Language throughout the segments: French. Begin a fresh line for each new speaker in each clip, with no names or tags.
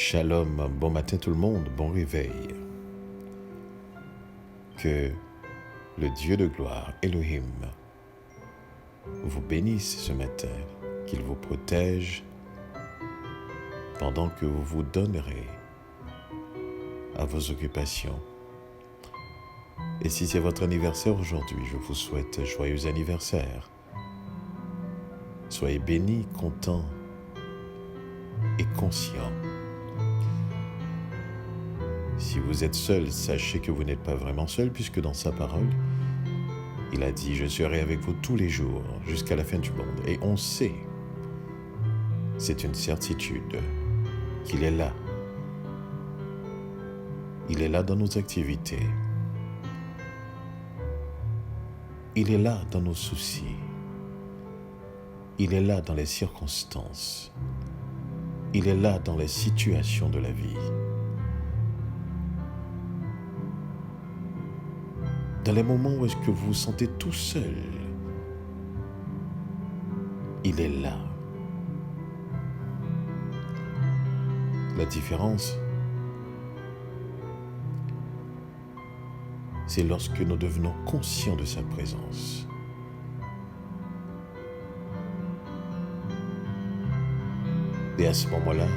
Shalom, bon matin tout le monde, bon réveil. Que le Dieu de gloire, Elohim, vous bénisse ce matin, qu'il vous protège pendant que vous vous donnerez à vos occupations. Et si c'est votre anniversaire aujourd'hui, je vous souhaite joyeux anniversaire. Soyez bénis, contents et conscients. Si vous êtes seul, sachez que vous n'êtes pas vraiment seul, puisque dans sa parole, il a dit « Je serai avec vous tous les jours, jusqu'à la fin du monde ». Et on sait, c'est une certitude, qu'il est là. Il est là dans nos activités. Il est là dans nos soucis. Il est là dans les circonstances. Il est là dans les situations de la vie. Dans les moments où est-ce que vous vous sentez tout seul, il est là. La différence, c'est lorsque nous devenons conscients de sa présence. Et à ce moment-là,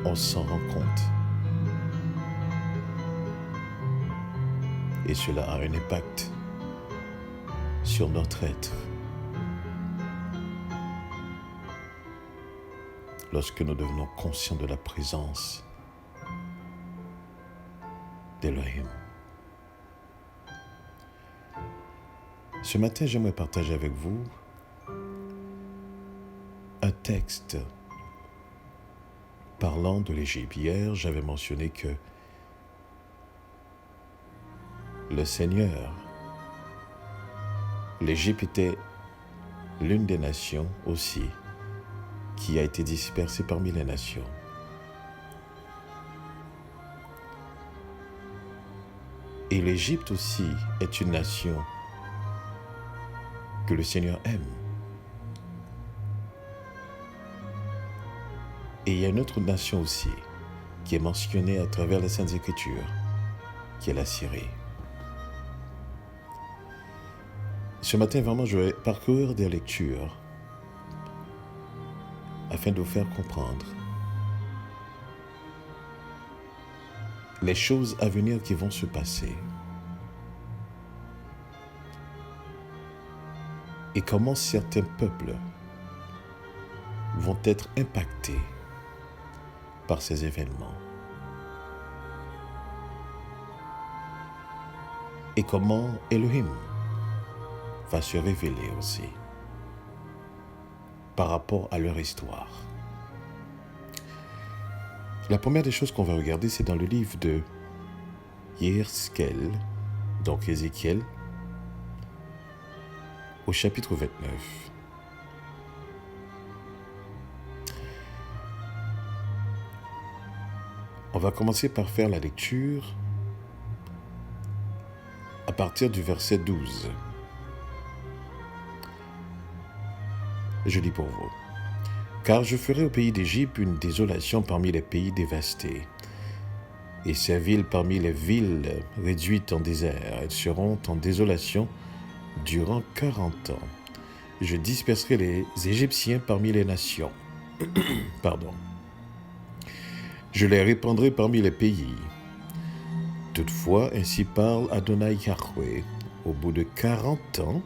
on s'en rend compte. Et cela a un impact sur notre être. Lorsque nous devenons conscients de la présence d'Elohim. Ce matin, j'aimerais partager avec vous un texte parlant de l'Égypte. Hier, j'avais mentionné que le Seigneur, l'Égypte était l'une des nations aussi qui a été dispersée parmi les nations. Et l'Égypte aussi est une nation que le Seigneur aime. Et il y a une autre nation aussi qui est mentionnée à travers les Saintes Écritures, qui est la Syrie. Ce matin, vraiment, je vais parcourir des lectures afin de vous faire comprendre les choses à venir qui vont se passer et comment certains peuples vont être impactés par ces événements et comment Elohim va se révéler aussi par rapport à leur histoire. La première des choses qu'on va regarder, c'est dans le livre de Yézéchiel, donc Ézéchiel, au chapitre 29. On va commencer par faire la lecture à partir du verset 12. Je lis pour vous. « Car je ferai au pays d'Égypte une désolation parmi les pays dévastés, et ces villes parmi les villes réduites en désert. Elles seront en désolation durant 40 ans. Je disperserai les Égyptiens parmi les nations. Pardon. Je les répandrai parmi les pays. Toutefois, ainsi parle Adonai Yahweh, au bout de 40 ans,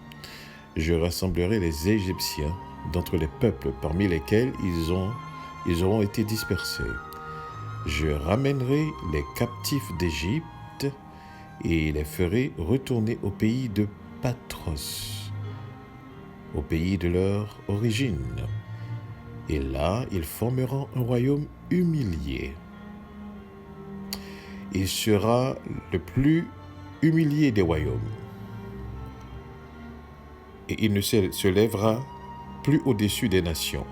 je rassemblerai les Égyptiens d'entre les peuples parmi lesquels ils auront été dispersés. Je ramènerai les captifs d'Égypte et les ferai retourner au pays de Patros, au pays de leur origine. Et là, ils formeront un royaume humilié. Il sera le plus humilié des royaumes. Et il ne se lèvera plus au-dessus des nations.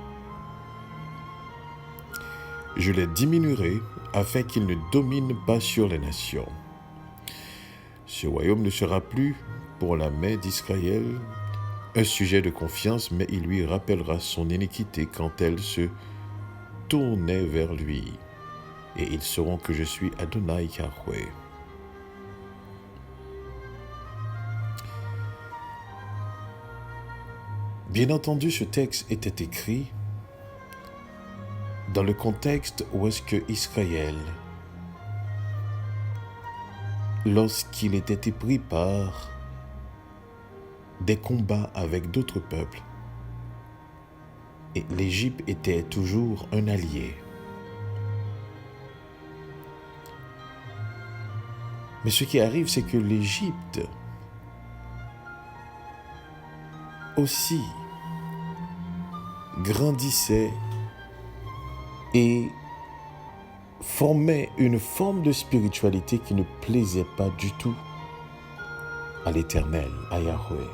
Je les diminuerai afin qu'ils ne dominent pas sur les nations. Ce royaume ne sera plus pour la main d'Israël un sujet de confiance, mais il lui rappellera son iniquité quand elle se tournait vers lui. et ils sauront que je suis Adonai Yahweh. Bien entendu, ce texte était écrit dans le contexte où est-ce que Israël, lorsqu'il était pris par des combats avec d'autres peuples, et l'Égypte était toujours un allié. Mais ce qui arrive, c'est que l'Égypte aussi grandissait et formait une forme de spiritualité qui ne plaisait pas du tout à l'Éternel, à Yahweh.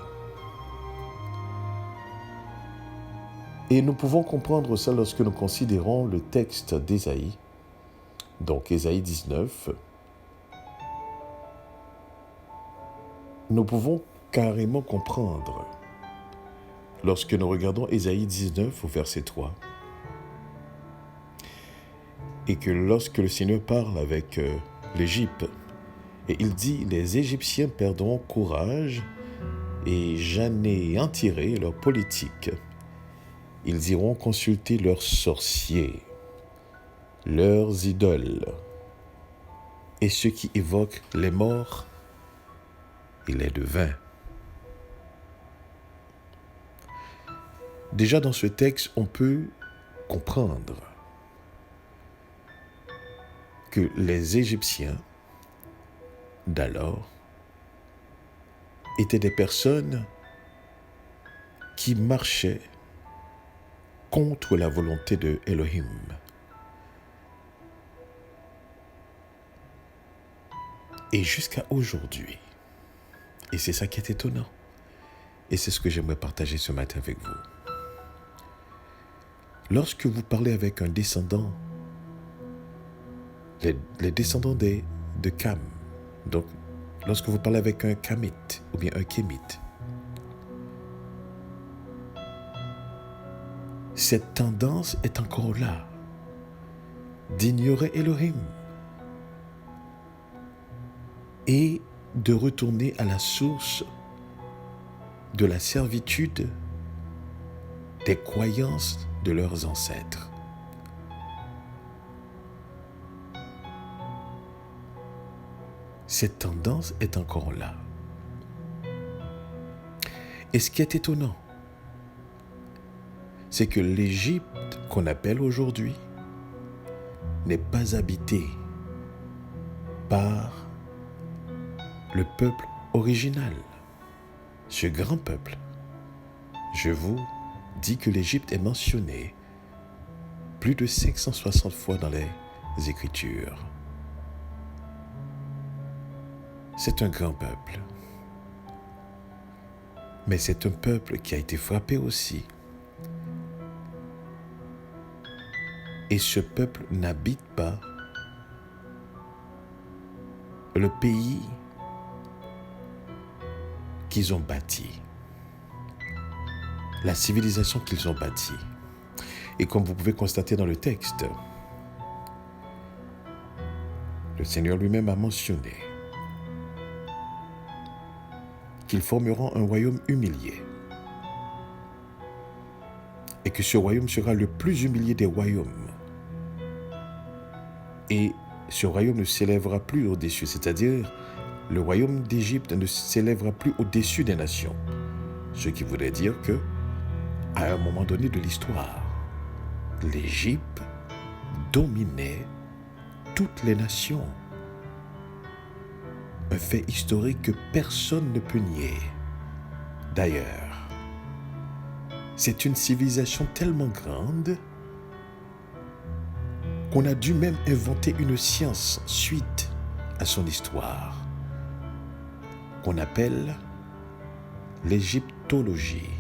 Et nous pouvons comprendre ça lorsque nous considérons le texte d'Ésaïe, donc Ésaïe 19. Nous pouvons carrément comprendre lorsque nous regardons Ésaïe 19 au verset 3, et que lorsque le Seigneur parle avec l'Égypte, et il dit « Les Égyptiens perdront courage et j'anéantirai leur politique. Ils iront consulter leurs sorciers, leurs idoles, et ceux qui évoquent les morts et les devins. » Déjà dans ce texte, on peut comprendre que les Égyptiens d'alors étaient des personnes qui marchaient contre la volonté de Elohim. Et jusqu'à aujourd'hui, et c'est ça qui est étonnant, et c'est ce que j'aimerais partager ce matin avec vous. Lorsque vous parlez avec un descendant, les descendants de Cam, donc lorsque vous parlez avec un Camite ou bien un Kémite, cette tendance est encore là, d'ignorer Elohim et de retourner à la source de la servitude des croyances de leurs ancêtres. Cette tendance est encore là. Et ce qui est étonnant, c'est que l'Égypte qu'on appelle aujourd'hui n'est pas habitée par le peuple original, ce grand peuple. Je vous dis que l'Égypte est mentionnée plus de 560 fois dans les Écritures. C'est un grand peuple. Mais c'est un peuple qui a été frappé aussi. Et ce peuple n'habite pas le pays qu'ils ont bâti, la civilisation qu'ils ont bâtie. Et comme vous pouvez constater dans le texte, le Seigneur lui-même a mentionné qu'ils formeront un royaume humilié et que ce royaume sera le plus humilié des royaumes. Et ce royaume ne s'élèvera plus au-dessus, c'est-à-dire le royaume d'Égypte ne s'élèvera plus au-dessus des nations. Ce qui voudrait dire que, à un moment donné de l'histoire, l'Égypte dominait toutes les nations. Un fait historique que personne ne peut nier. D'ailleurs, c'est une civilisation tellement grande qu'on a dû même inventer une science suite à son histoire, qu'on appelle l'égyptologie.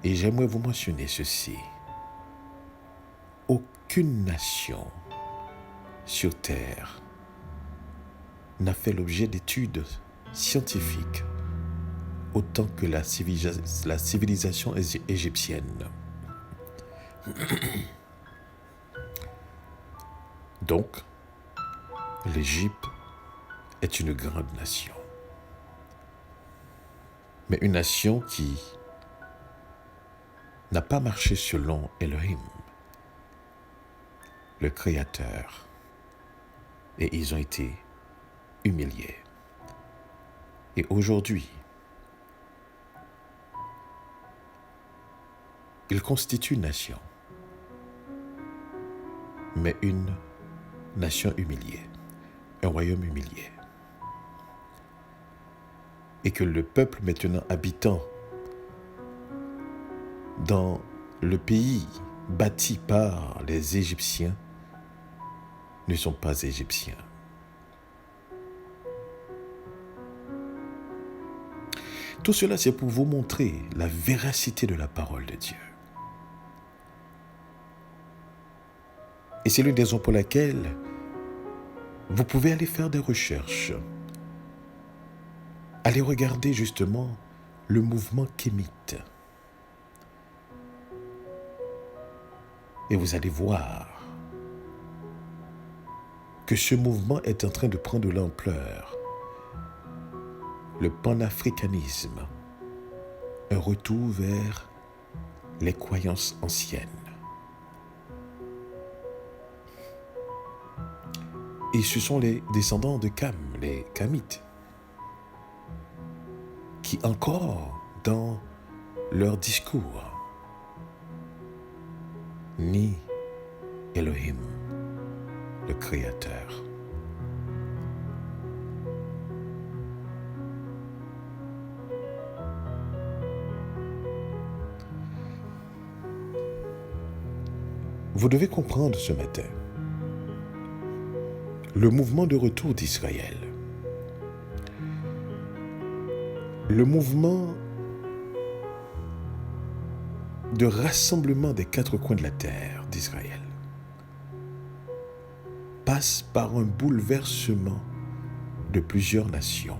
Et j'aimerais vous mentionner ceci. Aucune nation sur Terre n'a fait l'objet d'études scientifiques autant que la civilisation égyptienne. Donc, l'Égypte est une grande nation. Mais une nation qui n'a pas marché selon Elohim, le Créateur, et ils ont été humiliés. Et aujourd'hui, ils constituent une nation, mais une nation humiliée, un royaume humilié. Et que le peuple maintenant habitant dans le pays bâti par les Égyptiens ne sont pas Égyptiens. Tout cela, c'est pour vous montrer la véracité de la parole de Dieu. Et c'est l'une des raisons pour laquelle vous pouvez aller faire des recherches. Allez regarder justement le mouvement kémite. Et vous allez voir que ce mouvement est en train de prendre de l'ampleur. Le panafricanisme, un retour vers les croyances anciennes. Et ce sont les descendants de Cam, les Kamites, qui encore, dans leur discours, nient Elohim, le Créateur. Vous devez comprendre ce matin le mouvement de retour d'Israël, le mouvement de rassemblement des quatre coins de la terre d'Israël passe par un bouleversement de plusieurs nations.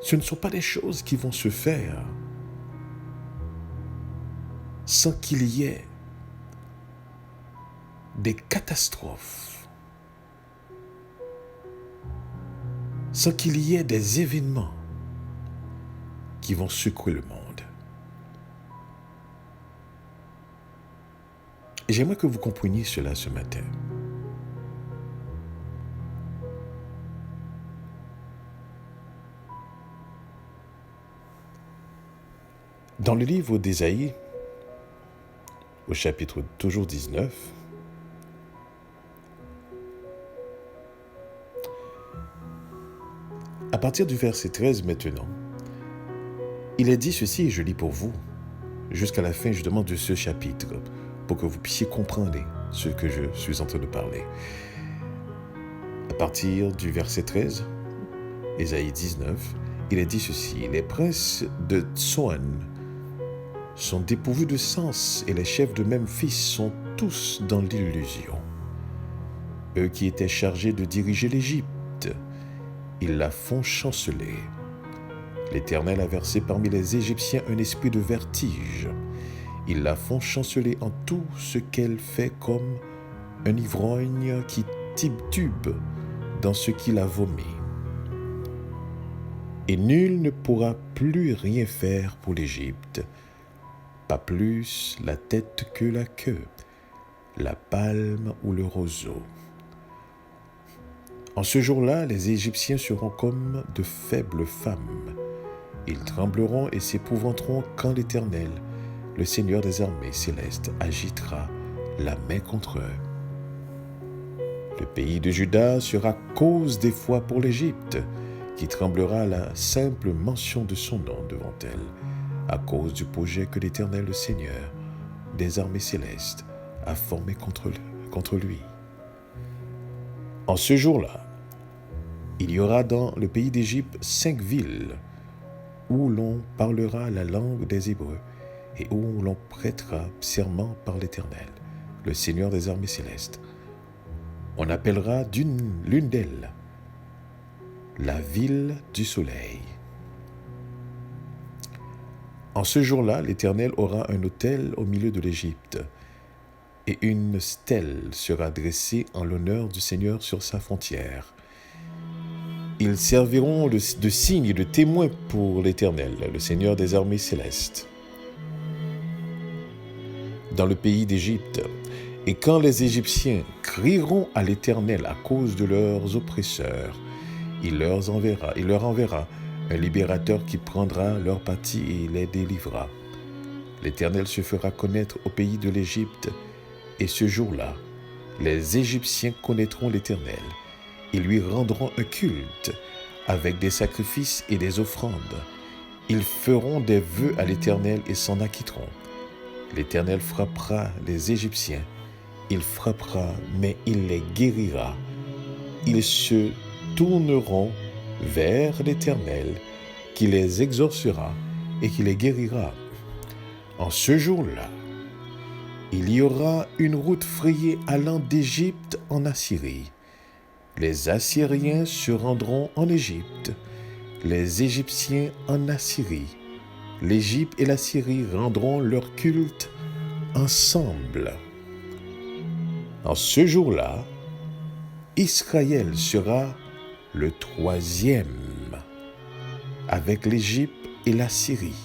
Ce ne sont pas des choses qui vont se faire sans qu'il y ait des catastrophes, sans qu'il y ait des événements qui vont secouer le monde. Et j'aimerais que vous compreniez cela ce matin. Dans le livre d'Ésaïe, au chapitre toujours 19, à partir du verset 13 maintenant, il est dit ceci, et je lis pour vous, jusqu'à la fin justement de ce chapitre, pour que vous puissiez comprendre ce que je suis en train de parler. À partir du verset 13, Ésaïe 19, il est dit ceci, les princes de Tsoan sont dépourvus de sens et les chefs de Memphis sont tous dans l'illusion. Eux qui étaient chargés de diriger l'Égypte, ils la font chanceler. L'Éternel a versé parmi les Égyptiens un esprit de vertige. Ils la font chanceler en tout ce qu'elle fait comme un ivrogne qui titube dans ce qu'il a vomi. Et nul ne pourra plus rien faire pour l'Égypte, pas plus la tête que la queue, la palme ou le roseau. En ce jour-là, les Égyptiens seront comme de faibles femmes. Ils trembleront et s'épouvanteront quand l'Éternel, le Seigneur des armées célestes, agitera la main contre eux. Le pays de Juda sera cause d'effroi pour l'Égypte, qui tremblera à la simple mention de son nom devant elle, à cause du projet que l'Éternel, le Seigneur des armées célestes, a formé contre lui. En ce jour-là, il y aura dans le pays d'Égypte 5 villes où l'on parlera la langue des Hébreux et où l'on prêtera serment par l'Éternel, le Seigneur des armées célestes. On appellera l'une d'elles la ville du soleil. En ce jour-là, l'Éternel aura un autel au milieu de l'Égypte, et une stèle sera dressée en l'honneur du Seigneur sur sa frontière. Ils serviront de signe et de témoin pour l'Éternel, le Seigneur des armées célestes, dans le pays d'Égypte. Et quand les Égyptiens crieront à l'Éternel à cause de leurs oppresseurs, il leur enverra un libérateur qui prendra leur parti et les délivrera. L'Éternel se fera connaître au pays de l'Égypte, et ce jour-là, les Égyptiens connaîtront l'Éternel. Ils lui rendront un culte avec des sacrifices et des offrandes. Ils feront des vœux à l'Éternel et s'en acquitteront. L'Éternel frappera les Égyptiens. Il frappera, mais il les guérira. Ils se tourneront vers l'Éternel, qui les exaucera et qui les guérira. En ce jour-là, il y aura une route frayée allant d'Égypte en Assyrie. Les Assyriens se rendront en Égypte, les Égyptiens en Assyrie. L'Égypte et l'Assyrie rendront leur culte ensemble. En ce jour-là, Israël sera le troisième avec l'Égypte et l'Assyrie.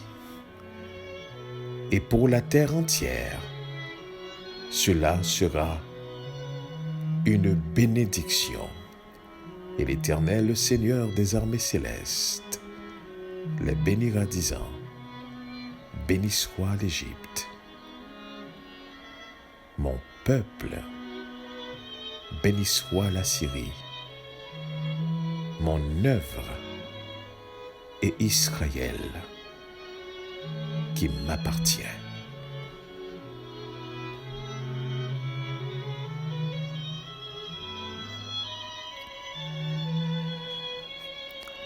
Et pour la terre entière, cela sera une bénédiction. Et l'Éternel, le Seigneur des armées célestes, les bénira disant, béni soit l'Égypte, mon peuple, béni soit la Syrie, mon œuvre, et Israël, qui m'appartient.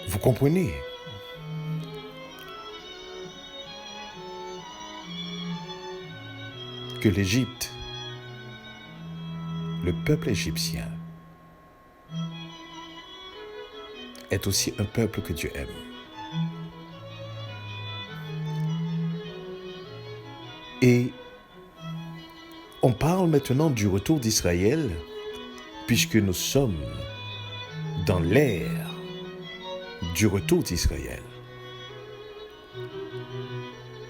Vous comprenez? Que l'Égypte, le peuple égyptien, est aussi un peuple que Dieu aime. Et on parle maintenant du retour d'Israël, puisque nous sommes dans l'ère du retour d'Israël.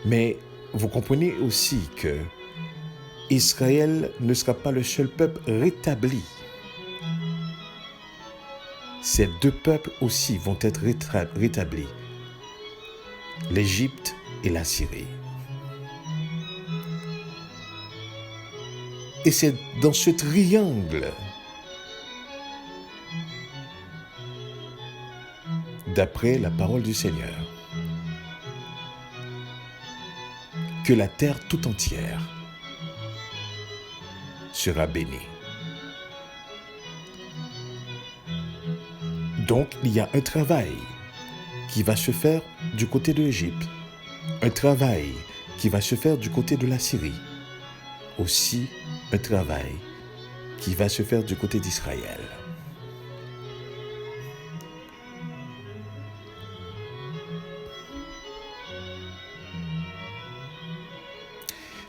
Mais vous comprenez aussi que Israël ne sera pas le seul peuple rétabli. Ces deux peuples aussi vont être rétablis, l'Égypte et la Syrie. Et c'est dans ce triangle, d'après la parole du Seigneur, que la terre tout entière sera bénie. Donc, il y a un travail qui va se faire du côté de l'Égypte, un travail qui va se faire du côté de la Syrie, aussi un travail qui va se faire du côté d'Israël.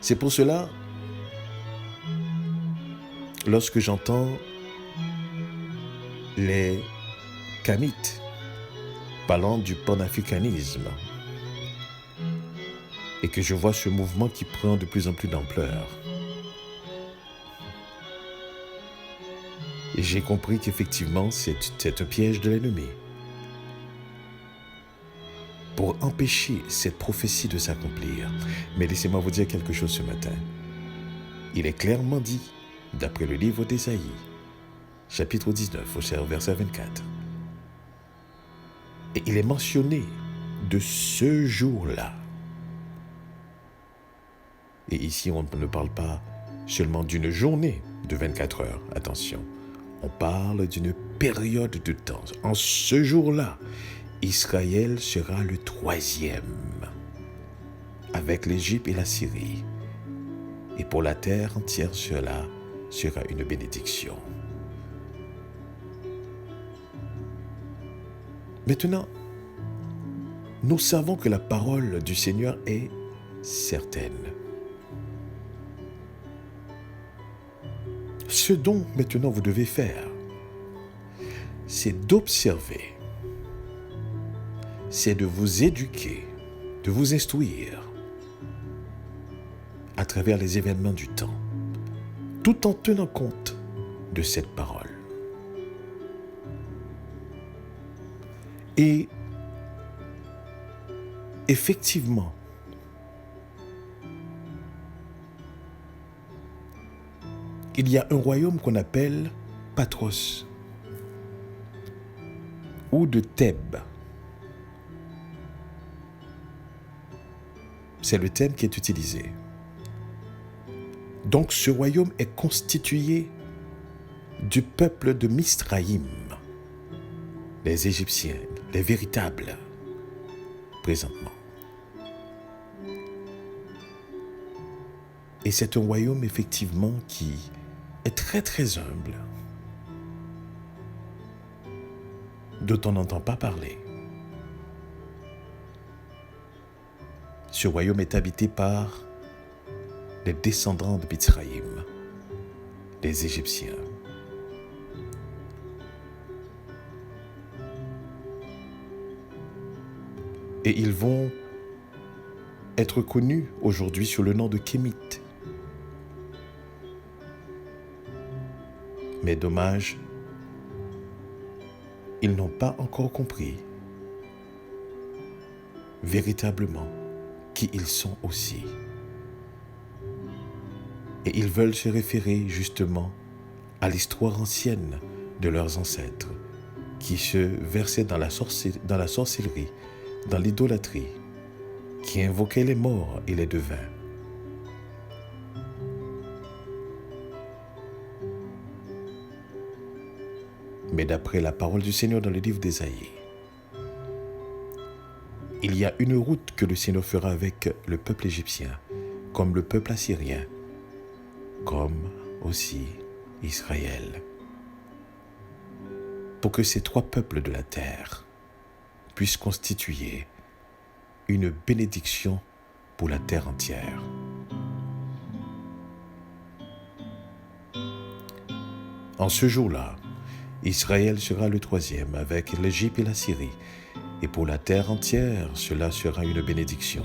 C'est pour cela, lorsque j'entends les Kamites parlant du panafricanisme et que je vois ce mouvement qui prend de plus en plus d'ampleur, et j'ai compris qu'effectivement c'est un piège de l'ennemi pour empêcher cette prophétie de s'accomplir. Mais laissez-moi vous dire quelque chose ce matin. Il est clairement dit, d'après le livre d'Ésaïe, chapitre 19, au verset 24. Et il est mentionné de ce jour-là. Et ici, on ne parle pas seulement d'une journée de 24 heures, attention. On parle d'une période de temps. En ce jour-là, Israël sera le troisième, avec l'Égypte et la Syrie. Et pour la terre entière, cela sera une bénédiction. Maintenant, nous savons que la parole du Seigneur est certaine. Ce dont maintenant vous devez faire, c'est d'observer, c'est de vous éduquer, de vous instruire à travers les événements du temps, tout en tenant compte de cette parole. Et effectivement, il y a un royaume qu'on appelle Patros ou de Thèbes. C'est le thème qui est utilisé. Donc ce royaume est constitué du peuple de Misraïm, les Égyptiens, les véritables, présentement. Et c'est un royaume effectivement qui est très très humble, dont on n'entend pas parler. Ce royaume est habité par les descendants de Mizraïm, les Égyptiens. Et ils vont être connus aujourd'hui sous le nom de Kémites. Mais dommage, ils n'ont pas encore compris véritablement qui ils sont aussi. Et ils veulent se référer justement à l'histoire ancienne de leurs ancêtres qui se versaient dans la sorcellerie, dans l'idolâtrie, qui invoquaient les morts et les devins. Mais d'après la parole du Seigneur dans le livre d'Ésaïe, il y a une route que le Seigneur fera avec le peuple égyptien, comme le peuple assyrien, comme aussi Israël, pour que ces trois peuples de la terre puissent constituer une bénédiction pour la terre entière. En ce jour-là, Israël sera le troisième avec l'Égypte et la Syrie. Et pour la terre entière, cela sera une bénédiction.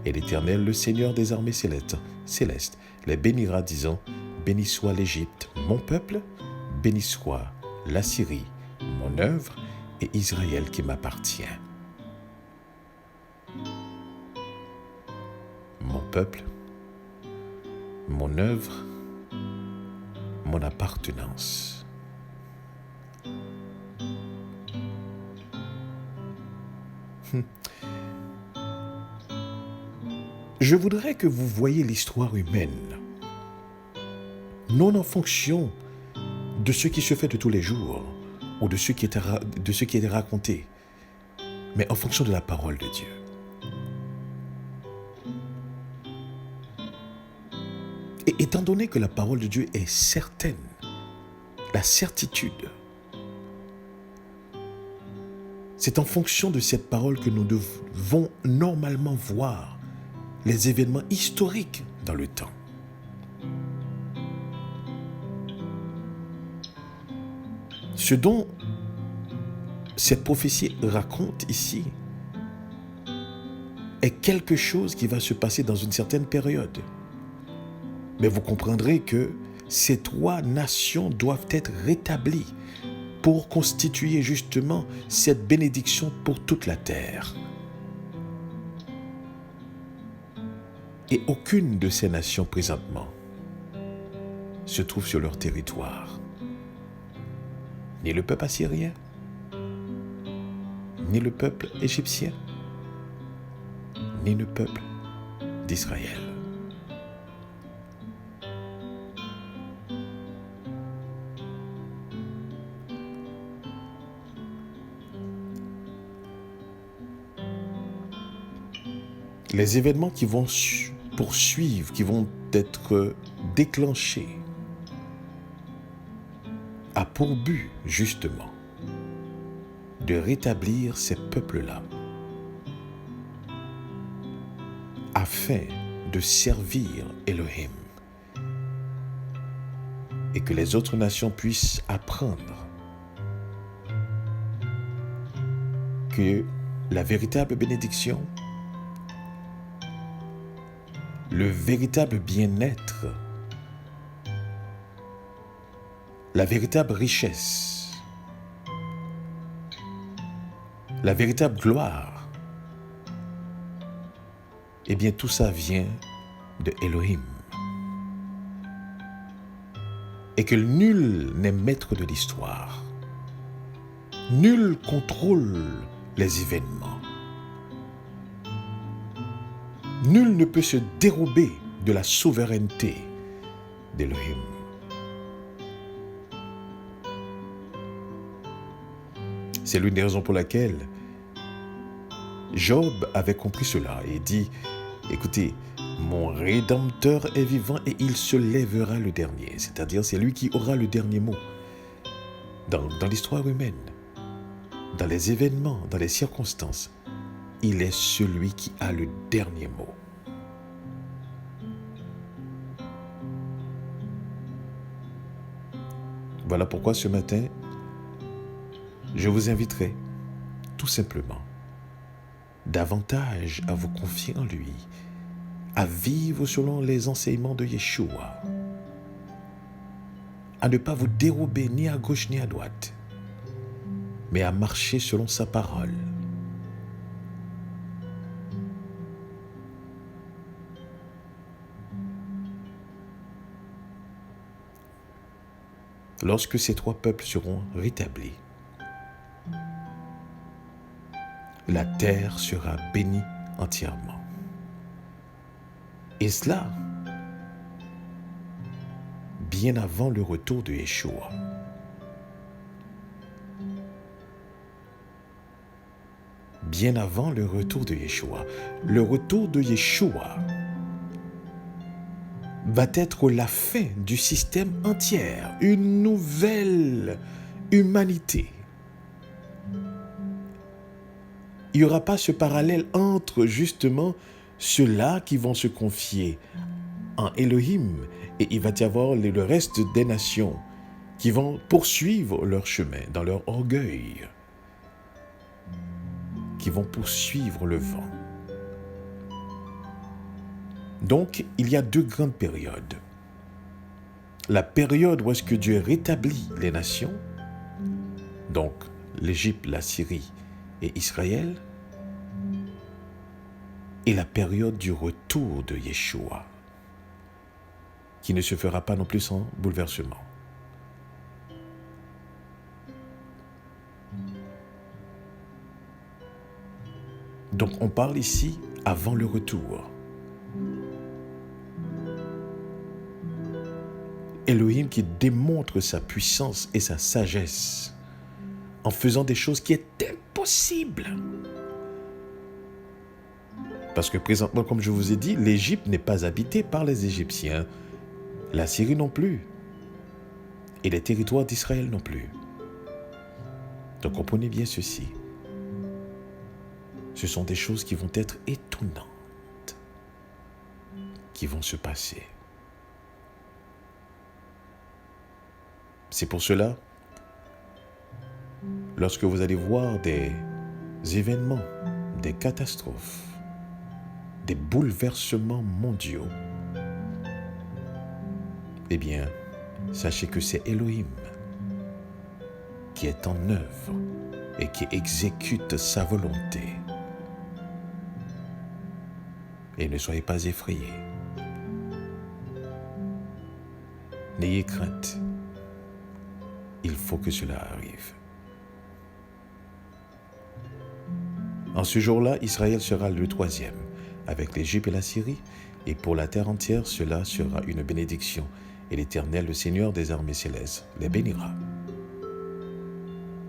Et l'Éternel, le Seigneur des armées célestes, les bénira, disant, béni soit l'Égypte, mon peuple, béni soit la Syrie, mon œuvre, et Israël qui m'appartient. Mon peuple, mon œuvre, mon appartenance. Je voudrais que vous voyiez l'histoire humaine, non en fonction de ce qui se fait de tous les jours ou de ce qui est raconté, mais en fonction de la parole de Dieu. Et étant donné que la parole de Dieu est certaine, la certitude, c'est en fonction de cette parole que nous devons normalement voir les événements historiques dans le temps. Ce dont cette prophétie raconte ici est quelque chose qui va se passer dans une certaine période. Mais vous comprendrez que ces trois nations doivent être rétablies pour constituer justement cette bénédiction pour toute la terre. Et aucune de ces nations présentement se trouve sur leur territoire. Ni le peuple assyrien, ni le peuple égyptien, ni le peuple d'Israël. Les événements qui vont poursuivre, qui vont être déclenchés, a pour but justement de rétablir ces peuples-là afin de servir Elohim et que les autres nations puissent apprendre que la véritable bénédiction, le véritable bien-être, la véritable richesse, la véritable gloire, eh bien tout ça vient de Elohim. Et que nul n'est maître de l'histoire. Nul contrôle les événements. Nul ne peut se dérober de la souveraineté d'Elohim. C'est l'une des raisons pour laquelle Job avait compris cela et dit, écoutez, mon Rédempteur est vivant et il se lèvera le dernier. C'est-à-dire, c'est lui qui aura le dernier mot. Dans l'histoire humaine, dans les événements, dans les circonstances, il est celui qui a le dernier mot. Voilà pourquoi ce matin, je vous inviterai tout simplement davantage à vous confier en lui, à vivre selon les enseignements de Yeshua, à ne pas vous dérober ni à gauche ni à droite, mais à marcher selon sa parole. Lorsque ces trois peuples seront rétablis, la terre sera bénie entièrement. Et cela, bien avant le retour de Yeshua. Bien avant le retour de Yeshua. Le retour de Yeshua va être la fin du système entier, une nouvelle humanité. Il n'y aura pas ce parallèle entre justement ceux-là qui vont se confier en Elohim et il va y avoir le reste des nations qui vont poursuivre leur chemin dans leur orgueil, qui vont poursuivre le vent. Donc, il y a deux grandes périodes. La période où est-ce que Dieu rétablit les nations, donc l'Égypte, la Syrie et Israël, et la période du retour de Yeshua, qui ne se fera pas non plus sans bouleversement. Donc on parle ici avant le retour. Elohim qui démontre sa puissance et sa sagesse en faisant des choses qui est impossibles. Parce que présentement, comme je vous ai dit, l'Égypte n'est pas habitée par les Égyptiens, la Syrie non plus, et les territoires d'Israël non plus. Donc comprenez bien ceci. Ce sont des choses qui vont être étonnantes, qui vont se passer. C'est pour cela, lorsque vous allez voir des événements, des catastrophes, des bouleversements mondiaux, eh bien, sachez que c'est Elohim qui est en œuvre et qui exécute sa volonté. Et ne soyez pas effrayés. N'ayez crainte. Il faut que cela arrive. En ce jour-là, Israël sera le troisième, avec l'Égypte et la Syrie, et pour la terre entière, cela sera une bénédiction, et l'Éternel, le Seigneur des armées célestes, les bénira.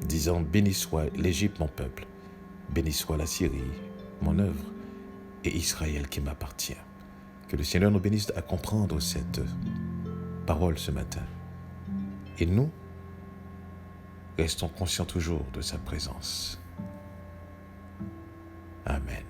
Disant, béni soit l'Égypte, mon peuple, béni soit la Syrie, mon œuvre, et Israël qui m'appartient. Que le Seigneur nous bénisse à comprendre cette parole ce matin. Et nous, restons conscients toujours de sa présence. Amen.